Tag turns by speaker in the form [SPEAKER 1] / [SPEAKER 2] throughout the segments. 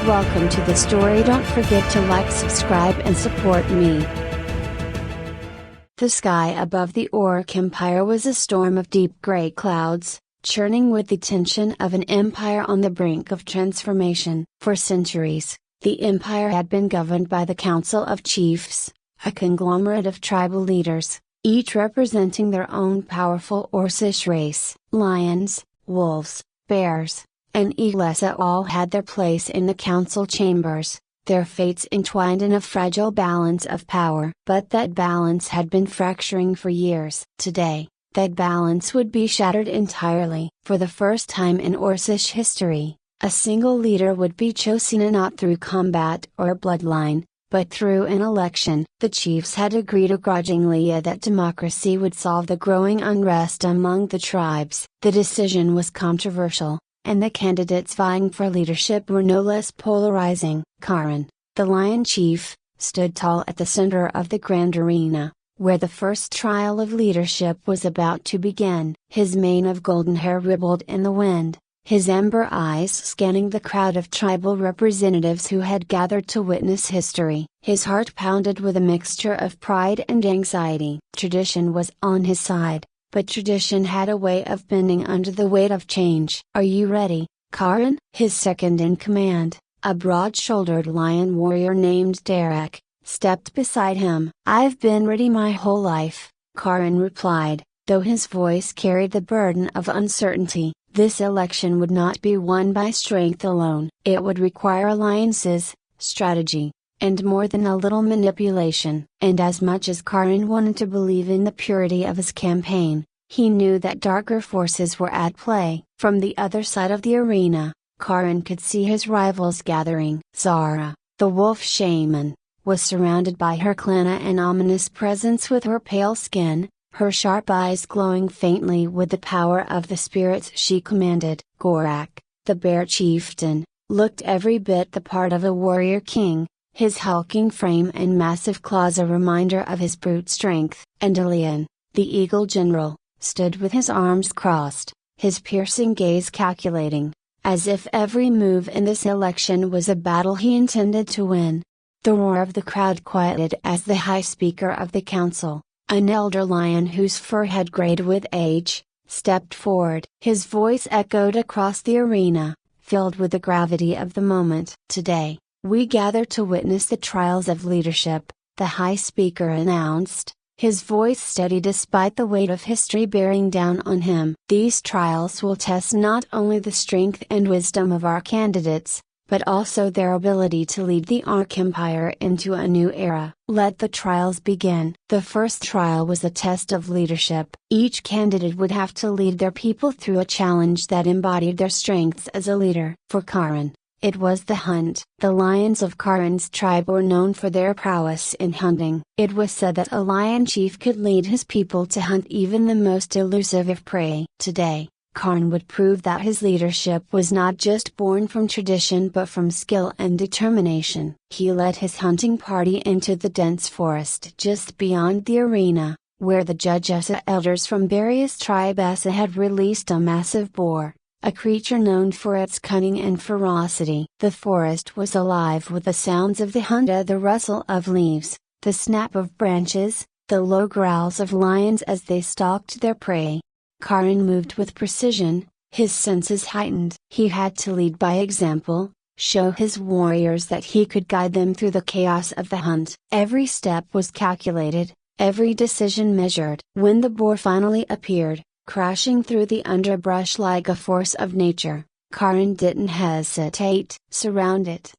[SPEAKER 1] Welcome to the story. Don't forget to like, subscribe and support me. The sky above the Orc Empire was a storm of deep gray clouds, churning with the tension of an empire on the brink of transformation. For centuries, the empire had been governed by the Council of Chiefs, a conglomerate of tribal leaders, each representing their own powerful Orcish race. Lions, wolves, bears, and eagles all had their place in the council chambers, their fates entwined in a fragile balance of power. But that balance had been fracturing for years. Today, that balance would be shattered entirely. For the first time in Orcish history, a single leader would be chosen not through combat or bloodline, but through an election. The chiefs had agreed grudgingly that democracy would solve the growing unrest among the tribes. The decision was controversial, and the candidates vying for leadership were no less polarizing. Karin, the lion chief, stood tall at the center of the grand arena, where the first trial of leadership was about to begin. His mane of golden hair rippled in the wind, his amber eyes scanning the crowd of tribal representatives who had gathered to witness history. His heart pounded with a mixture of pride and anxiety. Tradition was on his side, but tradition had a way of bending under the weight of change. "Are you ready, Karin?" His second in command, a broad-shouldered lion warrior named Derek, stepped beside him. "I've been ready my whole life," Karin replied, though his voice carried the burden of uncertainty. This election would not be won by strength alone. It would require alliances, strategy, and more than a little manipulation. And as much as Karin wanted to believe in the purity of his campaign, he knew that darker forces were at play. From the other side of the arena, Karin could see his rivals gathering. Zara, the wolf shaman, was surrounded by her clan, an ominous presence with her pale skin, her sharp eyes glowing faintly with the power of the spirits she commanded. Gorak, the bear chieftain, looked every bit the part of a warrior king, his hulking frame and massive claws a reminder of his brute strength. And Elian, the eagle general, stood with his arms crossed, his piercing gaze calculating, as if every move in this election was a battle he intended to win. The roar of the crowd quieted as the high speaker of the council, an elder lion whose fur had grayed with age, stepped forward. His voice echoed across the arena, filled with the gravity of the moment. "Today, we gather to witness the trials of leadership," the high speaker announced, his voice steady despite the weight of history bearing down on him. "These trials will test not only the strength and wisdom of our candidates, but also their ability to lead the Orc Empire into a new era. Let the trials begin." The first trial was a test of leadership. Each candidate would have to lead their people through a challenge that embodied their strengths as a leader. For Karin, it was the hunt. The lions of Karin's tribe were known for their prowess in hunting. It was said that a lion chief could lead his people to hunt even the most elusive of prey. Today, Karin would prove that his leadership was not just born from tradition but from skill and determination. He led his hunting party into the dense forest just beyond the arena, where the judges elders from various tribes had released a massive boar, a creature known for its cunning and ferocity. The forest was alive with the sounds of the hunt, the rustle of leaves, the snap of branches, the low growls of lions as they stalked their prey. Karin moved with precision, his senses heightened. He had to lead by example, show his warriors that he could guide them through the chaos of the hunt. Every step was calculated, every decision measured. When the boar finally appeared, crashing through the underbrush like a force of nature, Karin didn't hesitate. "Surround it!"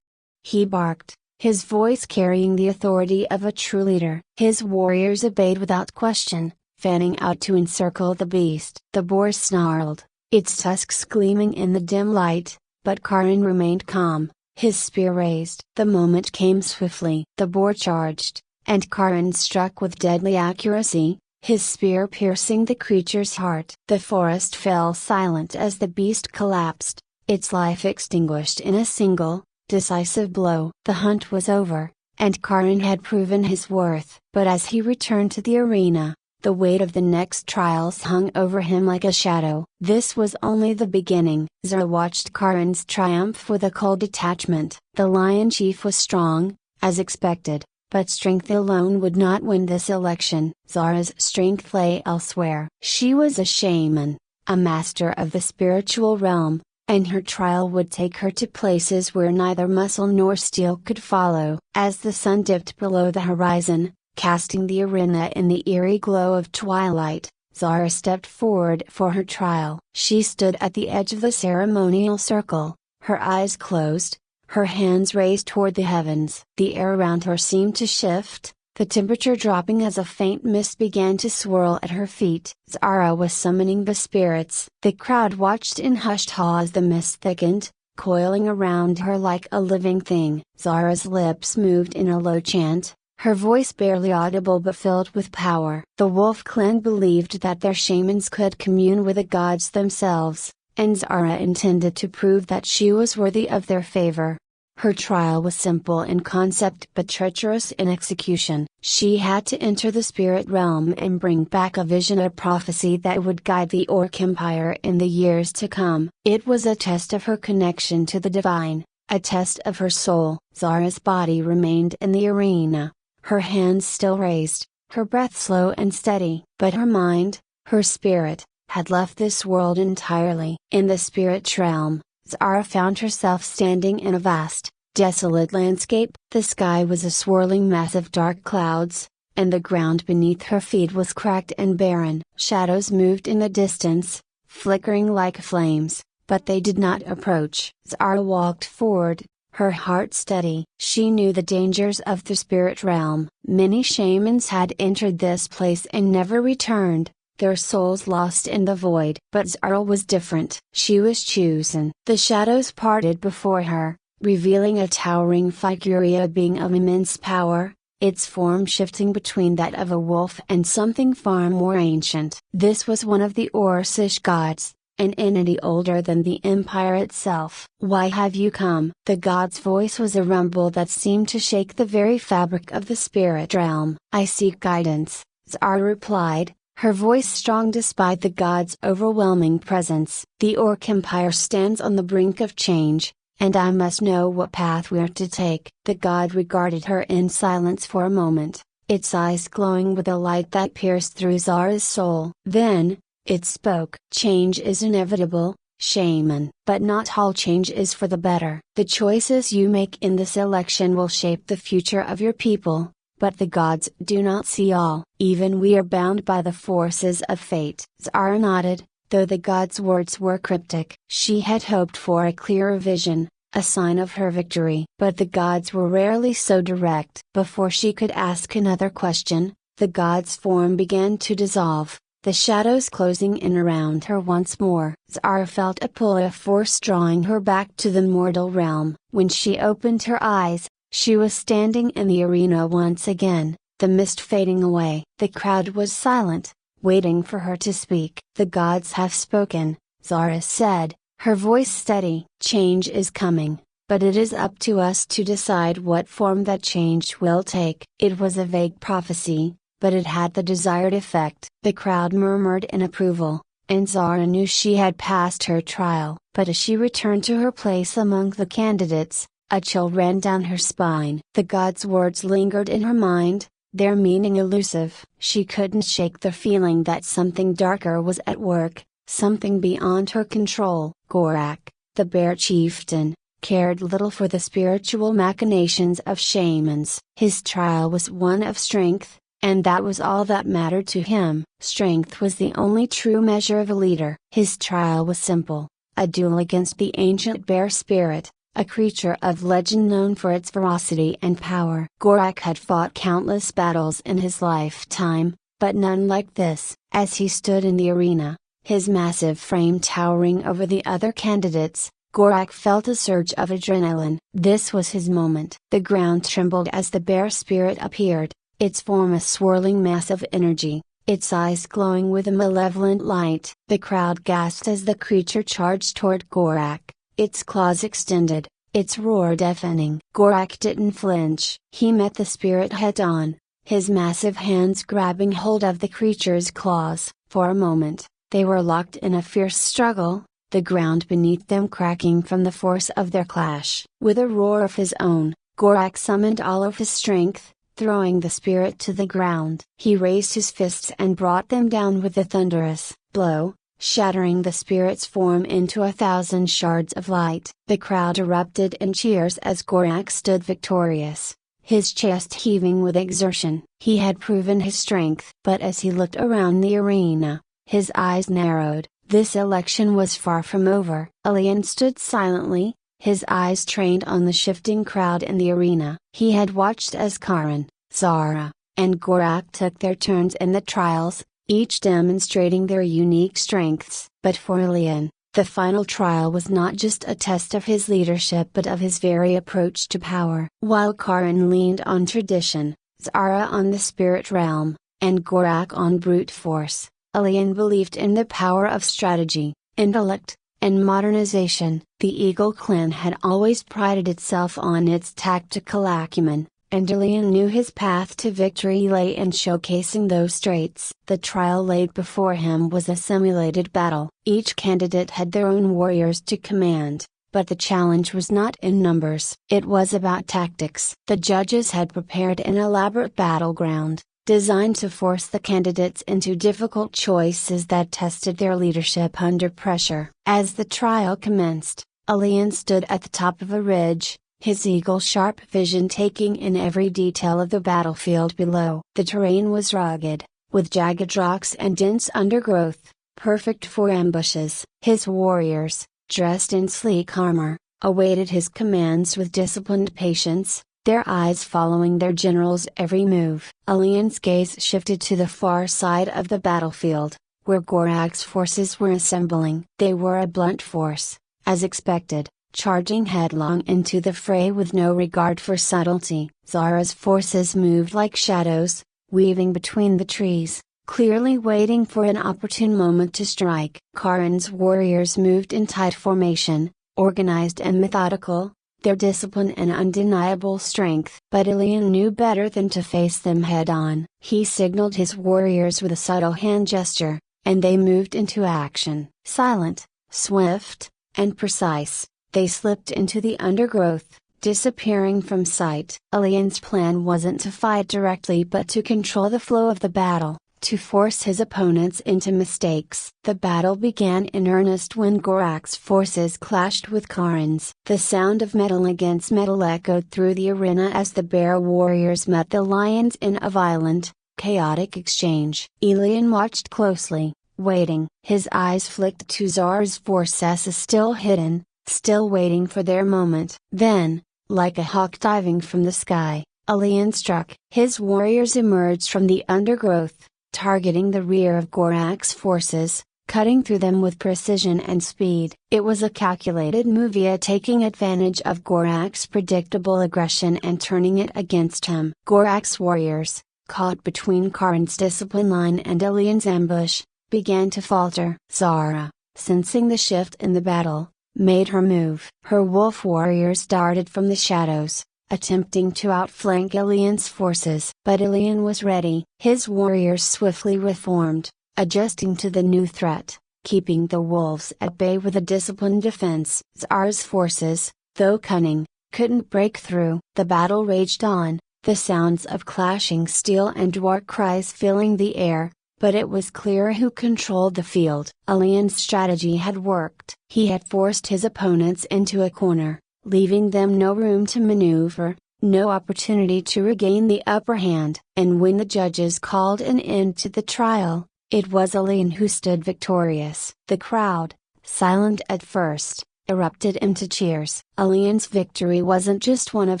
[SPEAKER 1] he barked, his voice carrying the authority of a true leader. His warriors obeyed without question, fanning out to encircle the beast. The boar snarled, its tusks gleaming in the dim light, but Karin remained calm, his spear raised. The moment came swiftly. The boar charged, and Karin struck with deadly accuracy, his spear piercing the creature's heart. The forest fell silent as the beast collapsed, its life extinguished in a single, decisive blow. The hunt was over, and Karin had proven his worth. But as he returned to the arena, The weight of the next trials hung over him like a shadow. This was only the beginning. Zara watched Karin's triumph with a cold detachment. The Lion Chief was strong, as expected, but strength alone would not win this election. Zara's strength lay elsewhere. She was a shaman, a master of the spiritual realm, and her trial would take her to places where neither muscle nor steel could follow. As the sun dipped below the horizon, casting the arena in the eerie glow of twilight, Zara stepped forward for her trial. She stood at the edge of the ceremonial circle, her eyes closed, her hands raised toward the heavens. The air around her seemed to shift, the temperature dropping as a faint mist began to swirl at her feet. Zara was summoning the spirits. The crowd watched in hushed awe as the mist thickened, coiling around her like a living thing. Zara's lips moved in a low chant, her voice barely audible but filled with power. The Wolf Clan believed that their shamans could commune with the gods themselves, and Zara intended to prove that she was worthy of their favor. Her trial was simple in concept but treacherous in execution. She had to enter the spirit realm and bring back a vision or prophecy that would guide the Orc Empire in the years to come. It was a test of her connection to the divine, a test of her soul. Zara's body remained in the arena, her hands still raised, her breath slow and steady. But her mind, her spirit, had left this world entirely. In the spirit realm, Zara found herself standing in a vast, desolate landscape. The sky was a swirling mass of dark clouds, and the ground beneath her feet was cracked and barren. Shadows moved in the distance, flickering like flames, but they did not approach. Zara walked forward, her heart steady. She knew the dangers of the spirit realm. Many shamans had entered this place and never returned, their souls lost in the void. But Zara was different. She was chosen. The shadows parted before her, revealing a towering figure, a being of immense power, its form shifting between that of a wolf and something far more ancient. This was one of the Orcish gods, an entity older than the empire itself. "Why have you come?" The god's voice was a rumble that seemed to shake the very fabric of the spirit realm. "I seek guidance," Zara replied, her voice strong despite the god's overwhelming presence. "The Orc Empire stands on the brink of change, and I must know what path we're to take." The god regarded her in silence for a moment, its eyes glowing with a light that pierced through Zara's soul. Then, it spoke. "Change is inevitable, shaman. But not all change is for the better. The choices you make in this election will shape the future of your people, but the gods do not see all. Even we are bound by the forces of fate." Zara nodded, though the god's words were cryptic. She had hoped for a clearer vision, a sign of her victory. But the gods were rarely so direct. Before she could ask another question, the god's form began to dissolve, the shadows closing in around her once more. Zara felt a pull of force drawing her back to the mortal realm. When she opened her eyes, she was standing in the arena once again, the mist fading away. The crowd was silent, waiting for her to speak. "The gods have spoken," Zara said, her voice steady. "Change is coming, but it is up to us to decide what form that change will take." It was a vague prophecy, but it had the desired effect. The crowd murmured in approval, and Zara knew she had passed her trial. But as she returned to her place among the candidates, a chill ran down her spine. The god's words lingered in her mind, their meaning elusive. She couldn't shake the feeling that something darker was at work, something beyond her control. Gorak, the bear chieftain, cared little for the spiritual machinations of shamans. His trial was one of strength, and that was all that mattered to him. Strength was the only true measure of a leader. His trial was simple, a duel against the ancient bear spirit, a creature of legend known for its ferocity and power. Gorak had fought countless battles in his lifetime, but none like this. As he stood in the arena, his massive frame towering over the other candidates, Gorak felt a surge of adrenaline. This was his moment. The ground trembled as the bear spirit appeared, its form a swirling mass of energy, its eyes glowing with a malevolent light. The crowd gasped as the creature charged toward Gorak, its claws extended, its roar deafening. Gorak didn't flinch. He met the spirit head on, his massive hands grabbing hold of the creature's claws. For a moment, they were locked in a fierce struggle, the ground beneath them cracking from the force of their clash. With a roar of his own, Gorak summoned all of his strength, throwing the spirit to the ground. He raised his fists and brought them down with a thunderous blow, shattering the spirit's form into 1,000 shards of light. The crowd erupted in cheers as Gorak stood victorious, his chest heaving with exertion. He had proven his strength. But as he looked around the arena, his eyes narrowed. This election was far from over. Elian stood silently, his eyes trained on the shifting crowd in the arena. He had watched as Karin, Zara, and Gorak took their turns in the trials, each demonstrating their unique strengths. But for Elian, the final trial was not just a test of his leadership but of his very approach to power. While Karin leaned on tradition, Zara on the spirit realm, and Gorak on brute force, Elian believed in the power of strategy, intellect, and modernization. The Eagle clan had always prided itself on its tactical acumen, and Elian knew his path to victory lay in showcasing those traits. The trial laid before him was a simulated battle. Each candidate had their own warriors to command, but the challenge was not in numbers. It was about tactics. The judges had prepared an elaborate battleground, designed to force the candidates into difficult choices that tested their leadership under pressure. As the trial commenced, Elian stood at the top of a ridge, his eagle-sharp vision taking in every detail of the battlefield below. The terrain was rugged, with jagged rocks and dense undergrowth, perfect for ambushes. His warriors, dressed in sleek armor, awaited his commands with disciplined patience, their eyes following their general's every move. Elian's gaze shifted to the far side of the battlefield, where Gorak's forces were assembling. They were a blunt force, as expected, charging headlong into the fray with no regard for subtlety. Zara's forces moved like shadows, weaving between the trees, clearly waiting for an opportune moment to strike. Karin's warriors moved in tight formation, organized and methodical, their discipline and undeniable strength. But Elian knew better than to face them head-on. He signaled his warriors with a subtle hand gesture, and they moved into action. Silent, swift, and precise, they slipped into the undergrowth, disappearing from sight. Elian's plan wasn't to fight directly but to control the flow of the battle, to force his opponents into mistakes. The battle began in earnest when Gorak's forces clashed with Karin's. The sound of metal against metal echoed through the arena as the bear warriors met the lions in a violent, chaotic exchange. Elian watched closely, waiting. His eyes flicked to Zara's forces still hidden, still waiting for their moment. Then, like a hawk diving from the sky, Elian struck. His warriors emerged from the undergrowth, targeting the rear of Gorak's forces, cutting through them with precision and speed. It was a calculated move, taking advantage of Gorak's predictable aggression and turning it against him. Gorak's warriors, caught between Karin's discipline line and Elian's ambush, began to falter. Zara, sensing the shift in the battle, made her move. Her wolf warriors darted from the shadows, attempting to outflank Elian's forces. But Elian was ready. His warriors swiftly reformed, adjusting to the new threat, keeping the wolves at bay with a disciplined defense. Zara's forces, though cunning, couldn't break through. The battle raged on, the sounds of clashing steel and war cries filling the air, but it was clear who controlled the field. Elian's strategy had worked. He had forced his opponents into a corner, leaving them no room to maneuver, no opportunity to regain the upper hand. And when the judges called an end to the trial, it was Elian who stood victorious. The crowd, silent at first, erupted into cheers. Elian's victory wasn't just one of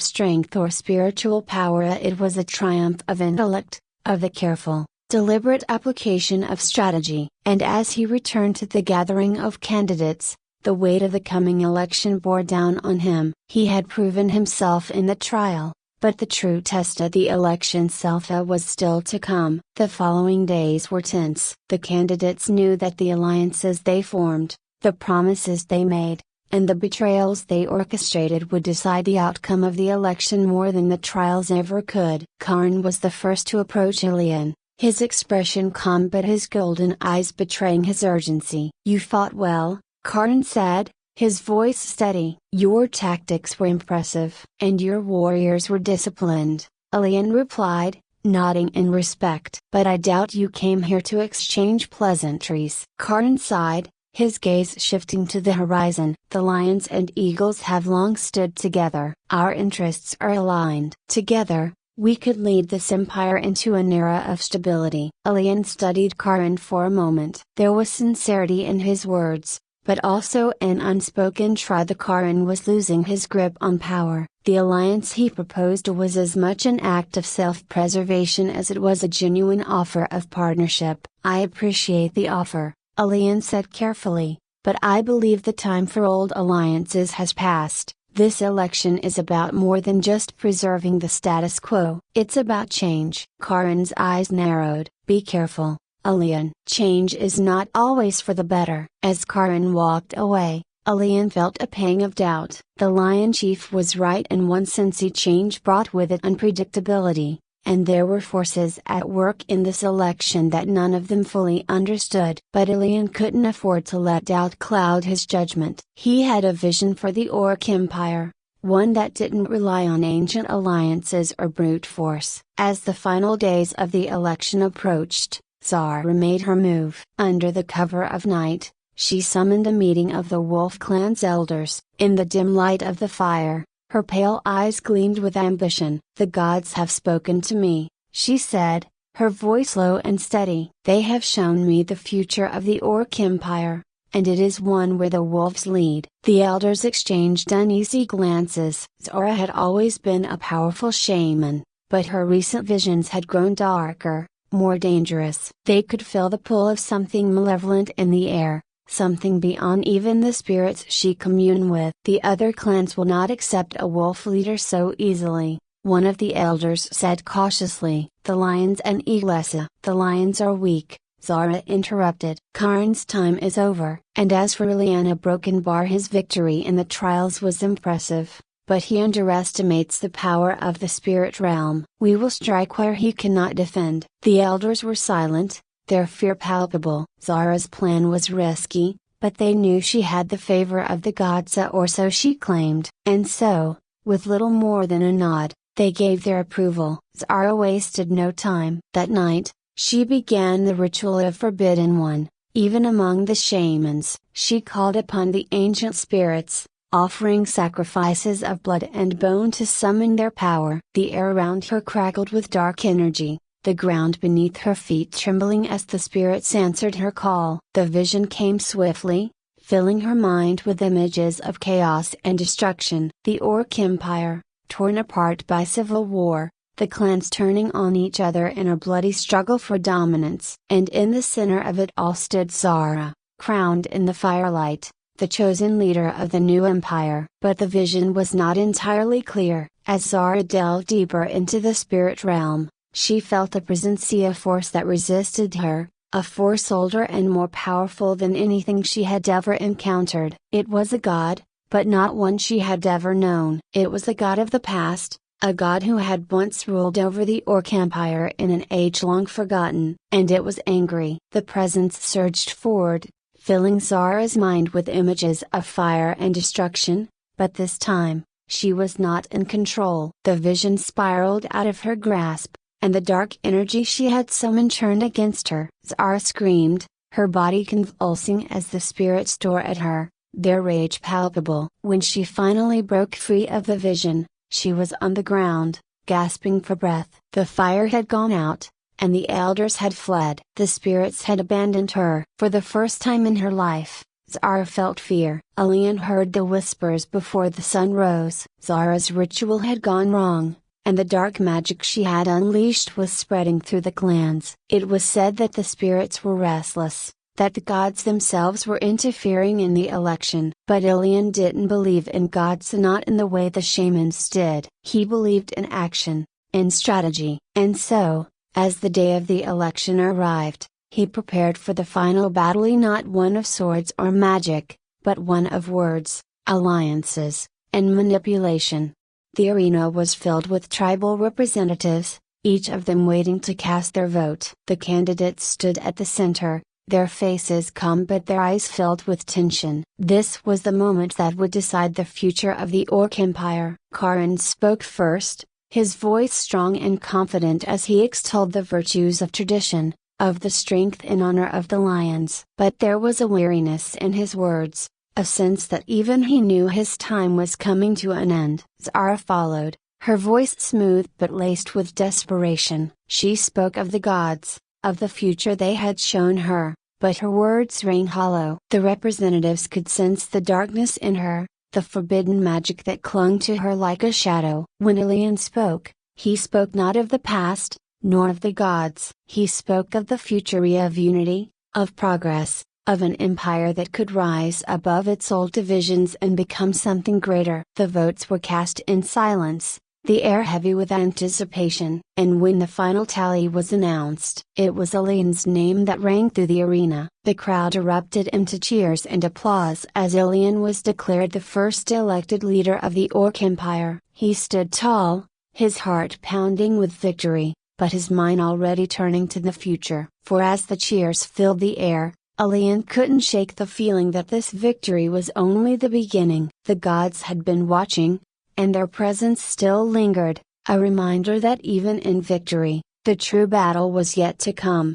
[SPEAKER 1] strength or spiritual power, it was a triumph of intellect, of the careful, deliberate application of strategy. And as he returned to the gathering of candidates, the weight of the coming election bore down on him. He had proven himself in the trial, but the true test of the election itself was still to come. The following days were tense. The candidates knew that the alliances they formed, the promises they made, and the betrayals they orchestrated would decide the outcome of the election more than the trials ever could. Karn was the first to approach Ilian, his expression calm but his golden eyes betraying his urgency. "You fought well," Karn said, his voice steady. "Your tactics were impressive. And your warriors were disciplined," Ilian replied, nodding in respect. "But I doubt you came here to exchange pleasantries." Karn sighed, his gaze shifting to the horizon. "The lions and eagles have long stood together. Our interests are aligned. Together, we could lead this empire into an era of stability." Ilian studied Karn for a moment. There was sincerity in his words, but also an unspoken trust that Karn was losing his grip on power. The alliance he proposed was as much an act of self-preservation as it was a genuine offer of partnership. "I appreciate the offer," Ilian said carefully, "but I believe the time for old alliances has passed. This election is about more than just preserving the status quo. It's about change." Karn's eyes narrowed. "Be careful, Ilian. Change is not always for the better." As Karn walked away, Ilian felt a pang of doubt. The Lion Chief was right in one sense. Change brought with it unpredictability, and there were forces at work in this election that none of them fully understood. But Ilian couldn't afford to let doubt cloud his judgment. He had a vision for the Orc Empire, one that didn't rely on ancient alliances or brute force. As the final days of the election approached, Zara made her move. Under the cover of night, she summoned a meeting of the Wolf Clan's elders. In the dim light of the fire, her pale eyes gleamed with ambition. "The gods have spoken to me," she said, her voice low and steady. "They have shown me the future of the Orc Empire, and it is one where the wolves lead." The elders exchanged uneasy glances. Zara had always been a powerful shaman, but her recent visions had grown darker, more dangerous. They could feel the pull of something malevolent in the air, something beyond even the spirits she communed with. "The other clans will not accept a wolf leader so easily," one of the elders said cautiously. "The lions and eagles." "The lions are weak," Zara interrupted. "Karn's time is over." And as for Ilian, a broken bar, his victory in the trials was impressive, but he underestimates the power of the spirit realm. "We will strike where he cannot defend." The elders were silent, their fear palpable. Zara's plan was risky, but they knew she had the favor of the gods, or so she claimed. And so, with little more than a nod, they gave their approval. Zara wasted no time. That night, she began the ritual of Forbidden One. Even among the shamans, she called upon the ancient spirits, offering sacrifices of blood and bone to summon their power. The air around her crackled with dark energy, the ground beneath her feet trembling as the spirits answered her call. The vision came swiftly, filling her mind with images of chaos and destruction. The Orc Empire, torn apart by civil war, the clans turning on each other in a bloody struggle for dominance. And in the center of it all stood Zara, crowned in the firelight, the chosen leader of the new empire. But the vision was not entirely clear. As Zara delved deeper into the spirit realm, she felt a presence, a force that resisted her, a force older and more powerful than anything she had ever encountered. It was a god, but not one she had ever known. It was a god of the past, a god who had once ruled over the Orc Empire in an age long forgotten. And it was angry. The presence surged forward, filling Zara's mind with images of fire and destruction, but this time, she was not in control. The vision spiraled out of her grasp, and the dark energy she had summoned turned against her. Zara screamed, her body convulsing as the spirits tore at her, their rage palpable. When she finally broke free of the vision, she was on the ground, gasping for breath. The fire had gone out, and the elders had fled. The spirits had abandoned her. For the first time in her life, Zara felt fear. Ilian heard the whispers before the sun rose. Zara's ritual had gone wrong, and the dark magic she had unleashed was spreading through the clans. It was said that the spirits were restless, that the gods themselves were interfering in the election. But Ilian didn't believe in gods, not in the way the shamans did. He believed in action, in strategy. And so, as the day of the election arrived, he prepared for the final battle, not one of swords or magic, but one of words. alliances, and manipulation. The arena was filled with tribal representatives, each of them waiting to cast their vote. The candidates stood at the center, their faces calm but their eyes filled with tension. This was the moment that would decide the future of the Orc Empire. Karin spoke first, his voice strong and confident as he extolled the virtues of tradition, of the strength and honor of the lions. But there was a weariness in his words, a sense that even he knew his time was coming to an end. Zara followed, her voice smooth but laced with desperation. She spoke of the gods, of the future they had shown her, but her words rang hollow. The representatives could sense the darkness in her, the forbidden magic that clung to her like a shadow. When Ilian spoke, he spoke not of the past, nor of the gods. He spoke of the future of unity, of progress, of an empire that could rise above its old divisions and become something greater. The votes were cast in silence, the air heavy with anticipation. And when the final tally was announced, it was Ilian's name that rang through the arena. The crowd erupted into cheers and applause as Ilian was declared the first elected leader of the Orc Empire. He stood tall, his heart pounding with victory, but his mind already turning to the future. For as the cheers filled the air, Ilian couldn't shake the feeling that this victory was only the beginning. The gods had been watching, and their presence still lingered, a reminder that even in victory, the true battle was yet to come.